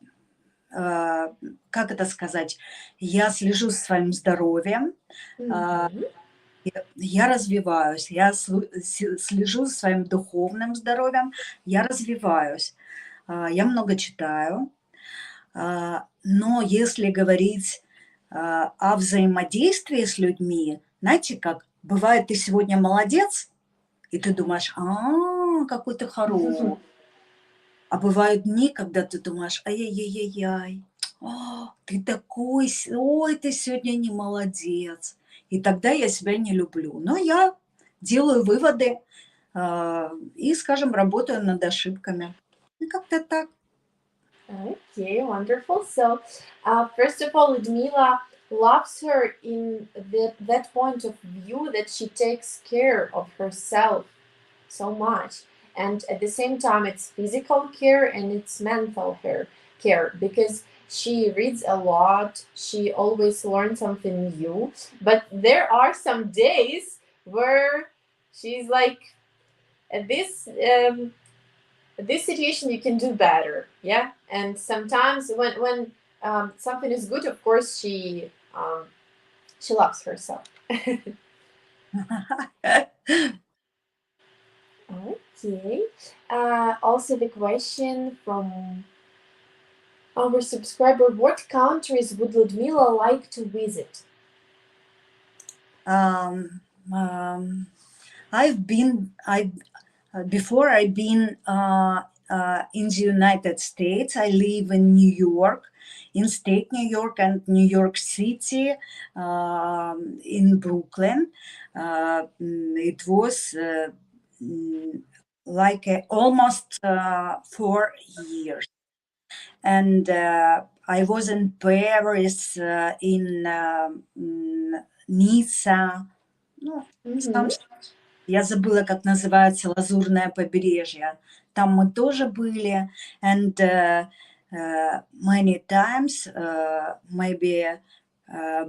как это сказать, я слежу за своим здоровьем, я развиваюсь, я слежу за своим духовным здоровьем, я развиваюсь, я много читаю. Но если говорить о взаимодействии с людьми, знаете, как бывает, ты сегодня молодец, и ты думаешь, какой ты хороший. А бывают дни, когда ты думаешь, ай-яй-яй-яй, ты такой, ой, ты сегодня не молодец. И тогда я себя не люблю. Но я делаю выводы и, скажем, работаю над ошибками. И как-то так. Okay, wonderful. So, first of all, Ludmila loves her in that point of view that she takes care of herself so much. And at the same time, it's physical care and it's mental care because she reads a lot. She always learns something new. But there are some days where she's like, this situation you can do better, yeah. And sometimes when something is good, of course she loves herself. Okay. Also the question from our subscriber: what countries would Ludmila like to visit? Before I've been in the United States. I live in New York, in state New York and New York City, in Brooklyn. It was like almost 4 years. And I was in Paris, in Nizza. Я забыла, как называется Лазурное побережье. Там мы тоже были. And many times, maybe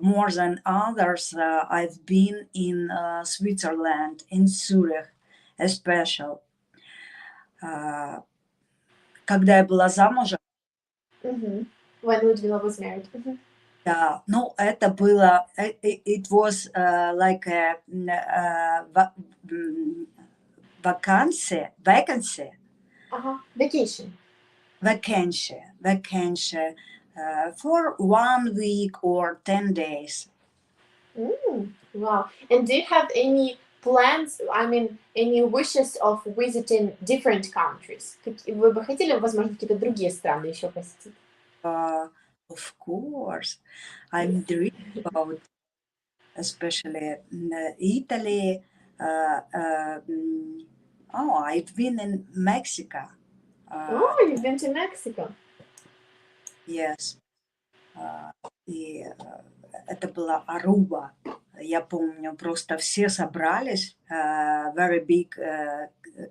more than others, I've been in Switzerland, in Zurich, especially. Когда я была замужем. When Ludmila was married. Да, ну это было, it was like a vacancy. Vacancy for 1 week or 10 days. Wow. And do you have any plans, I mean, any wishes of visiting different countries? Вы бы хотели, возможно, какие-то другие страны еще посетить? Of course, I'm dreaming about, especially Italy. I've been in Mexico. You've been to Mexico. Yes. И это была Аруба. Я помню, просто все собрались, very big,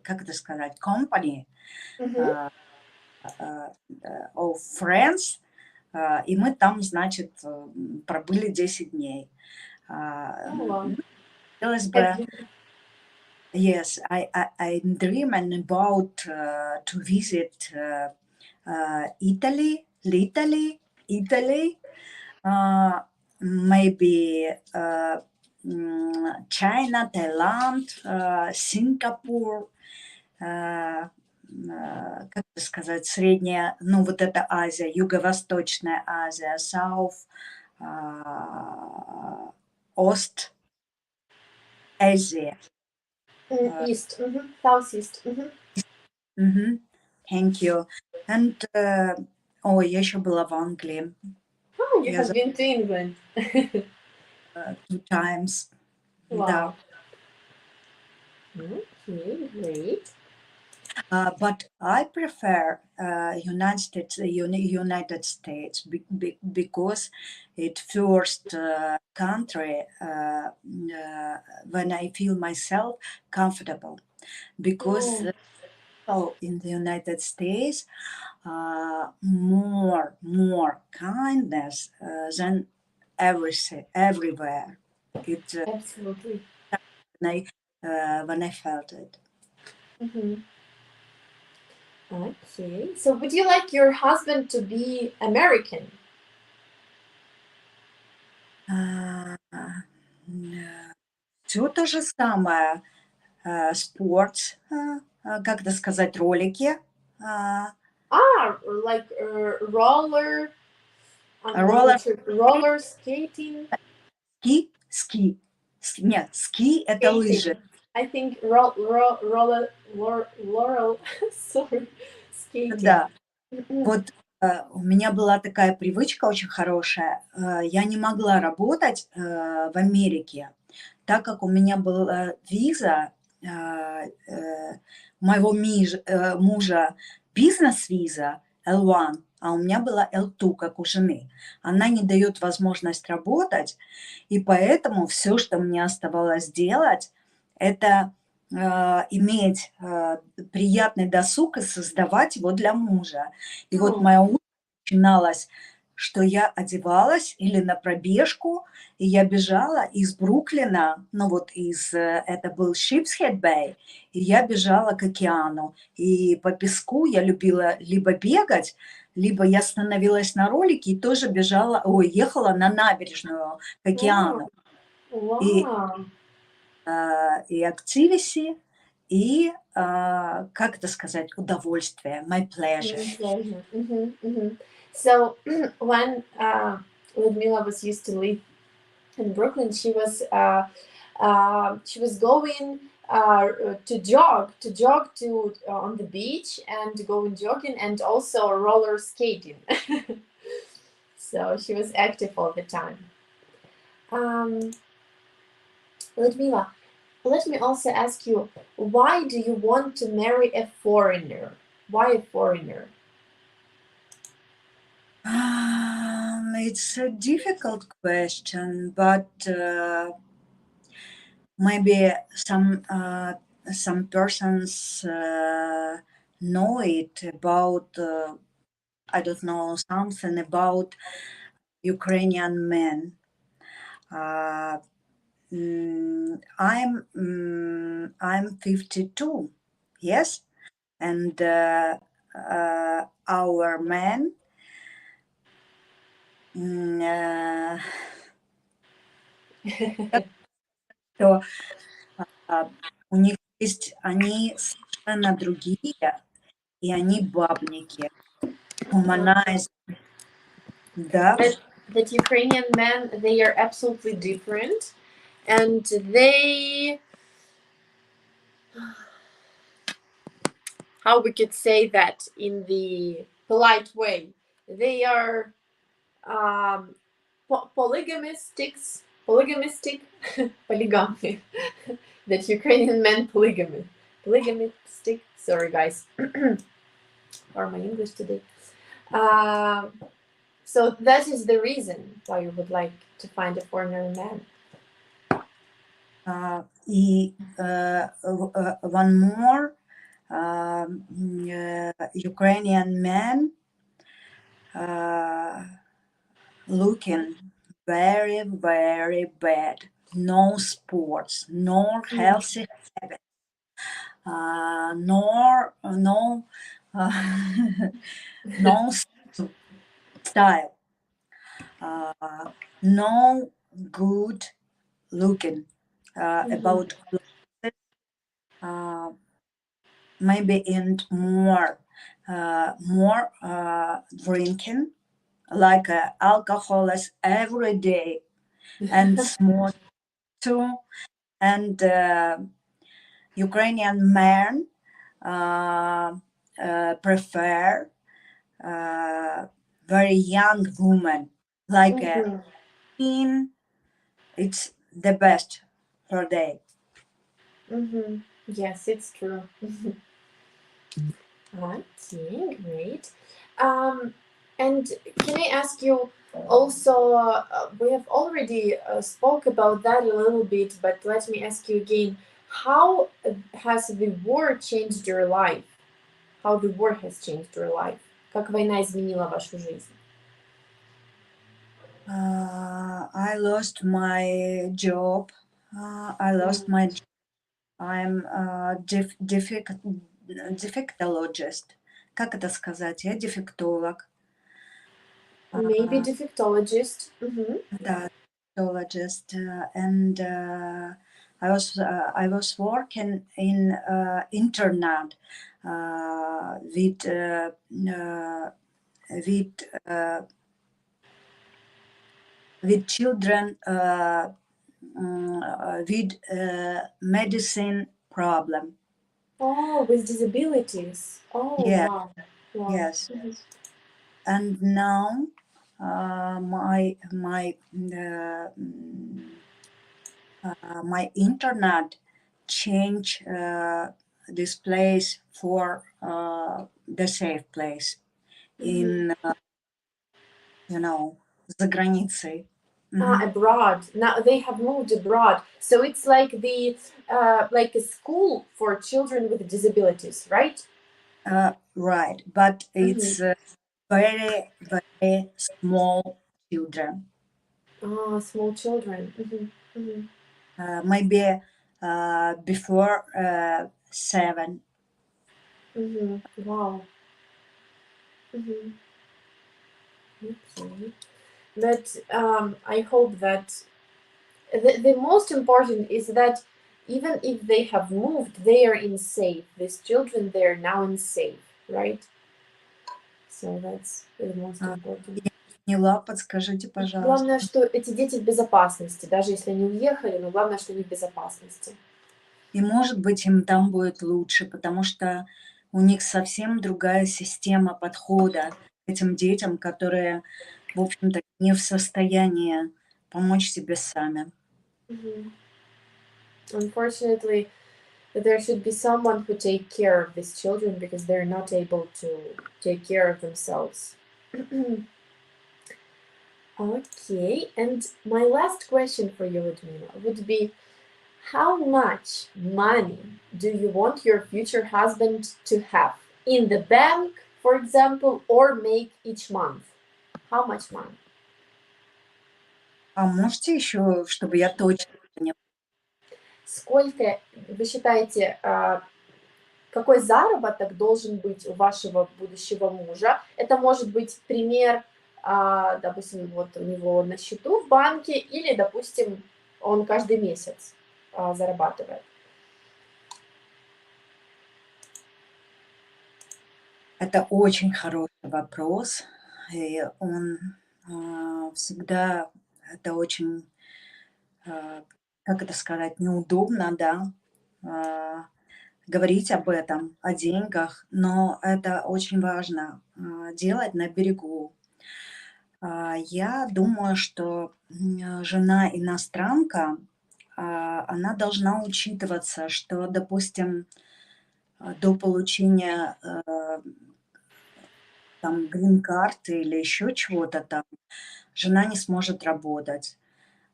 как это сказать, company. of friends, и мы там, значит, пробыли 10 дней. Oh, wow. Хотелось Have бы, you? yes, I dreaming about to visit Italy, maybe China, Thailand, Singapore, как это сказать, средняя, ну вот это Азия, Юго-Восточная Азия, South, Ост Азия. East, southeast. Мгм. Thank you. And, ой, я еще была в Англии. Oh, you Я have been to England. 2 times. Да. Wow. Okay, great. But I prefer United States because it first country when I feel myself comfortable. Because Oh, in the United States, more kindness than everywhere. It absolutely. when I felt it. Mm-hmm. Okay. So would you like your husband to be American? Все то же самое. Спортс, как это сказать, ролики, Like roller, let me роллер, check, roller skating. ски. Нет, ски – это лыжи. Skating. I think Laurel, sorry, skating. Да, вот у меня была такая привычка очень хорошая. Я не могла работать в Америке, так как у меня была виза моего мужа, бизнес-виза L1, а у меня была L2, как у жены. Она не дает возможность работать, и поэтому все, что мне оставалось делать, это иметь приятный досуг и создавать его для мужа. И вот моя утро начиналась, что я одевалась или на пробежку, и я бежала из Бруклина, ну вот это был Sheepshead Bay, и я бежала к океану. И по песку я любила либо бегать, либо я становилась на ролике и тоже ехала на набережную к океану. И, Wow. и activity, и, как это сказать, удовольствие, my pleasure. So when Ludmila was used to live in Brooklyn, she was going to jog to on the beach and going jogging and also roller skating. So she was active all the time. Ludmila, let me also ask you, why do you want to marry a foreigner? Why a foreigner? It's a difficult question, but maybe some persons know it about, I don't know, something about Ukrainian men. I'm 52, yes, and our men, что у них есть, они совершенно другие, и они бабники, humanize, да. That Ukrainian men, they are absolutely different, and they, how we could say that in the polite way, they are polygamistic, polygamy. That Ukrainian men polygamistic. Sorry, guys, or my English today. So that is the reason why you would like to find a foreigner man. И one more, Ukrainian men looking very, very bad. No sports, no Mm. healthy habits, nor no no style, no good looking Mhm. about clothes, uh, maybe and more drinking like alcohol every day and smoke too. And Ukrainian men uh, prefer uh, very young woman, like a Mhm. teen. It's the best for they. Mhm. Yes, it's true. Okay, great. Um, and can I ask you also, we have already spoke about that a little bit, but let me ask you again, how has the war changed your life? How the war has changed your life? Как война изменила вашу жизнь? I lost my job. I lost my. I'm defectologist. Как это сказать? Я дефектолог. Maybe defectologist. Mm-hmm. Да, defectologist, and I was working in internet with with uh, with children with medicine problem. Oh, with disabilities. Oh, Yeah, wow. Wow. yes. And now my internet change this place for the safe place Mm-hmm. in за границей. Ah, Mhm. abroad. Now they have moved abroad. So it's like the like a school for children with disabilities, right? Right, but Mm-hmm. it's very very small children. Ah, small children. Mm-hmm. Mm-hmm. Maybe before 7. Mm-hmm. Wow. Mm-hmm. Okay. But I hope that the most important is that even if they have moved, they are in safe. These children, they are now in safe, right? So that's the most important. Я не поняла, подскажите, пожалуйста. Главное, что эти дети в безопасности, даже если они уехали, но главное, что они в безопасности. И, может быть, им там будет лучше, потому что у них совсем другая система подхода к этим детям, которые, в общем-то, не в состоянии помочь себе сами. Mhm. Unfortunately, there should be someone who take care of these children because they're not able to take care of themselves. Okay, and my last question for you, Ludmila, would be how much money do you want your future husband to have in the bank, for example, or make each month? How much money? А можете еще, чтобы я точно поняла? Сколько вы считаете, какой заработок должен быть у вашего будущего мужа? Это может быть пример, допустим, вот у него на счету в банке, или, допустим, он каждый месяц зарабатывает. Это очень хороший вопрос, и он всегда, это очень, как это сказать, неудобно, да, говорить об этом, о деньгах, но это очень важно делать на берегу. Я думаю, что жена иностранка, она должна учитываться, что, допустим, до получения там грин-карты или еще чего-то там, жена не сможет работать.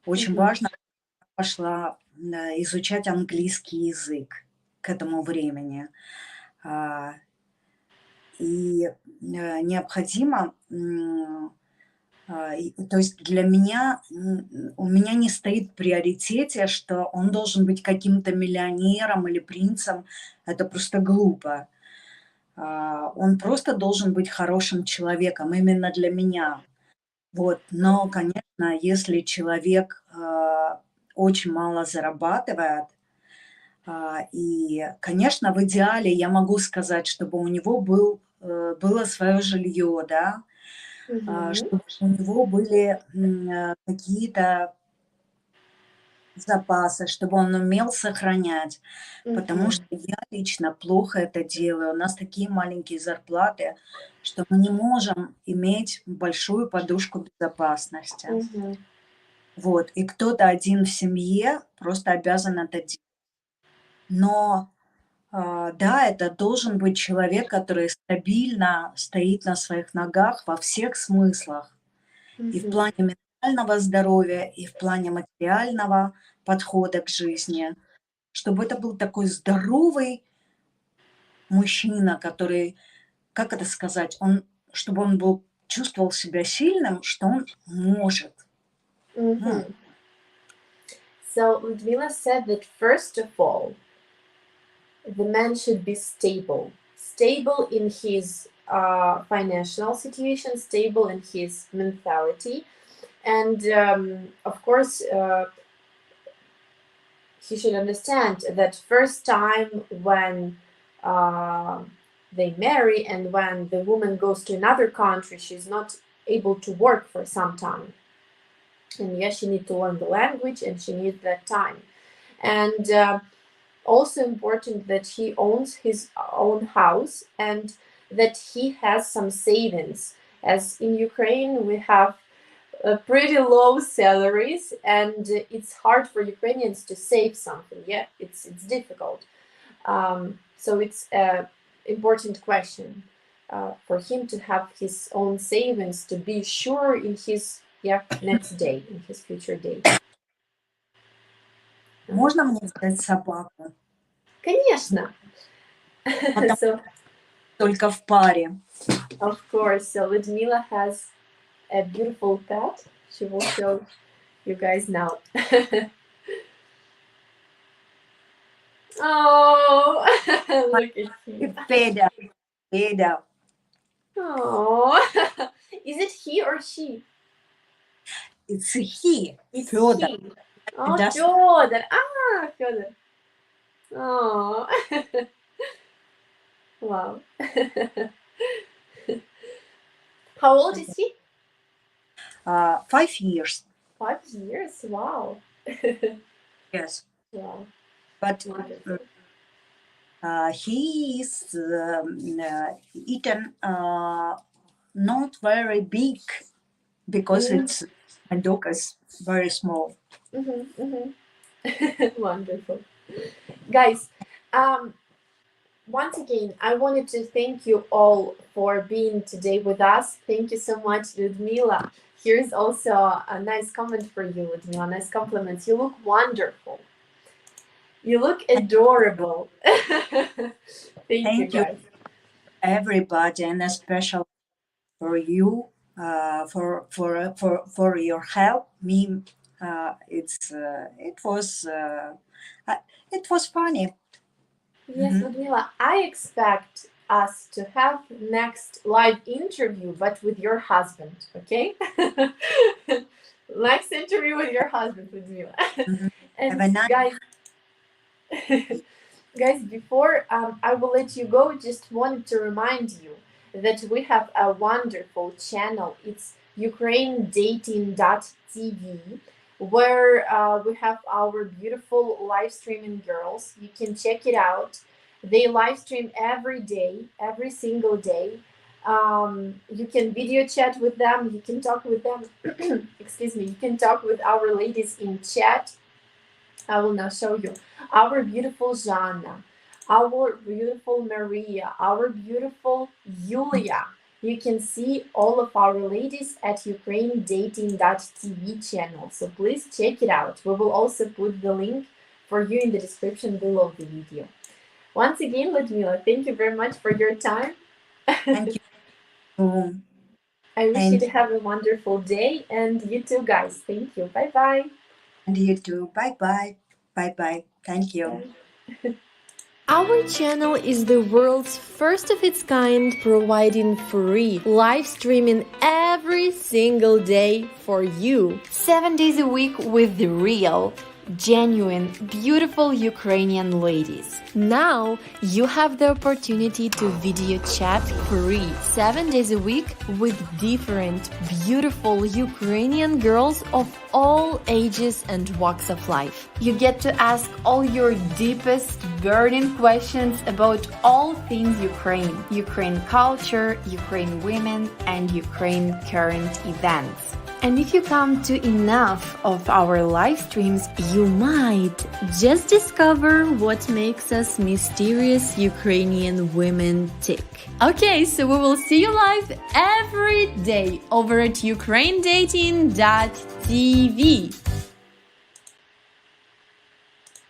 Очень Мгм. важно, пошла изучать английский язык к этому времени. А, И необходимо, то есть для меня, у меня не стоит в приоритете, что он должен быть каким-то миллионером или принцем. Это просто глупо. Он просто должен быть хорошим человеком именно для меня. Вот. Но, конечно, если человек очень мало зарабатывает, и, конечно, в идеале я могу сказать, чтобы у него было свое жилье, да, Мгм. чтобы у него были какие-то запасы, чтобы он умел сохранять. Потому Мгм. что я лично плохо это делаю. У нас такие маленькие зарплаты, что мы не можем иметь большую подушку безопасности. Мгм. Вот. И кто-то один в семье просто обязан это делать. Но да, это должен быть человек, который стабильно стоит на своих ногах во всех смыслах. И в Мгм. плане ментального здоровья, и в плане материального подхода к жизни. Чтобы это был такой здоровый мужчина, который, как это сказать, чтобы он чувствовал себя сильным, что он может. М. Mhm. So Ludmila said that first of all, the man should be stable, stable in his financial situation, stable in his mentality, and of course, he should understand that first time when uh, they marry and when the woman goes to another country, she's not able to work for some time, and yes, she needs to learn the language and she needs that time. And also important that he owns his own house and that he has some savings, as in Ukraine we have pretty low salaries and it's hard for Ukrainians to save something. Yeah, it's difficult. So it's an important question for him to have his own savings to be sure in his next day, in his future day. Можно мне взять собаку? Конечно. Потому So только в паре. of course, so Ludmila has a beautiful pet. She will show you guys now. Oh, look at И him. Федя, Федя. Oh, is it he or she? It's he, It's Федор. he. Oh, That's Fyodor. Ah, Fyodor. Oh, wow. How old is he? 5 years. 5 years. Wow. Yes. Wow. But Wonderful. he is eaten not very big because Mm-hmm, it's my dog is very small. mm-hmm. Wonderful. Guys, um, once again, I wanted to thank you all for being today with us. Thank you so much, Ludmila. Here's also a nice comment for you, Ludmila. Nice compliments. You look wonderful. You look adorable. Thank you, Thank you, guys. everybody, and especially for you, for your help. Me, uh, it was funny. Yes, Mhm. Ludmila, I expect us to have next live interview, but with your husband, okay? Next interview with your husband, Ludmila. Mhm. Have And a nice. guys, guys, before I will let you go, just wanted to remind you that we have a wonderful channel. It's ukrainedating.tv, where we have our beautiful live streaming girls. You can check it out. They live stream every day, every single day. You can video chat with them. You can talk with them. Excuse me. You can talk with our ladies in chat. I will now show you our beautiful Jana, our beautiful Maria, our beautiful Yulia. You can see all of our ladies at ukrainedating.tv channel. So please check it out. We will also put the link for you in the description below the video. Once again, Ludmila, thank you very much for your time. Thank you. I wish you And to have a wonderful day, and you too, guys. Thank you. Bye bye. you too. Bye bye. Bye bye. Thank you. Our channel is the world's first of its kind, providing free live streaming every single day for you. 7 days a week with the real, genuine, beautiful Ukrainian ladies. Now you have the opportunity to video chat free 7 days a week with different, beautiful Ukrainian girls of all ages and walks of life. You get to ask all your deepest, burning questions about all things Ukraine, Ukraine culture, Ukraine women, and Ukraine current events. And if you come to enough of our live streams, you might just discover what makes us mysterious Ukrainian women tick. Okay, so we will see you live every day over at ukrainedating.tv.